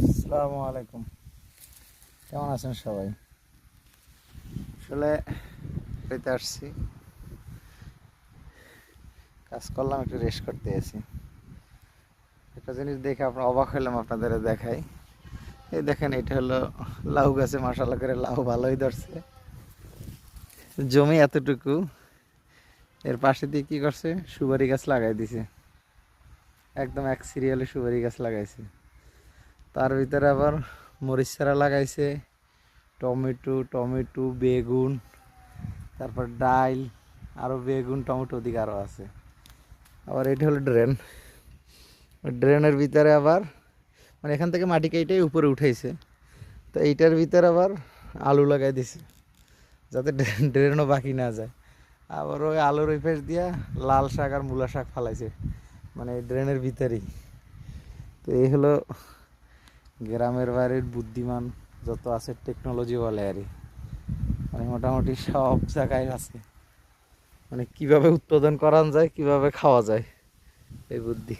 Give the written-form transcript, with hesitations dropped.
আসসালামু আলাইকুম। কেমন আছেন সবাই? আসলে বাড়িতে আসছি, কাজ করলাম, একটু রেস্ট করতে আছি। একটা জিনিস দেখে আপনার অবাক হলাম, আপনাদের দেখাই। এই দেখেন, এটা হলো লাউ গাছে মাশাআল্লাহ করে লাউ ভালোই ধরছে। জমি এতটুকু, এর পাশে দিয়ে কি করছে, সুপারি গাছ লাগাই দিছে। একদম এক সিরিয়ালে সুপারি গাছ লাগাইছে। তার ভিতরে আবার মরিচ চারা লাগাইছে, টমেটো টমেটো বেগুন, তারপর ডাইল, আরও বেগুন টমেটো ওদিকে আরও আছে। আবার এটা হলো ড্রেন। ড্রেনের ভিতরে আবার মানে এখান থেকে মাটি কেটেই উপরে উঠাইছে, তো এইটার ভিতরে আবার আলু লাগাই দিছে যাতে ড্রেনও বাকি না যায়। আবার ওই আলুর ওই পাশ দিয়া লাল শাক আর মূলা শাক ফালাইছে, মানে ড্রেনের ভিতরেই। তো এই হলো গ্রামের বাড়ির বুদ্ধিমান যত আছে টেকনোলজি বলে আর মানে মোটামুটি সব জায়গায় আছে, মানে কিভাবে উৎপাদন করা যায়, কিভাবে খাওয়া যায়, এই বুদ্ধি।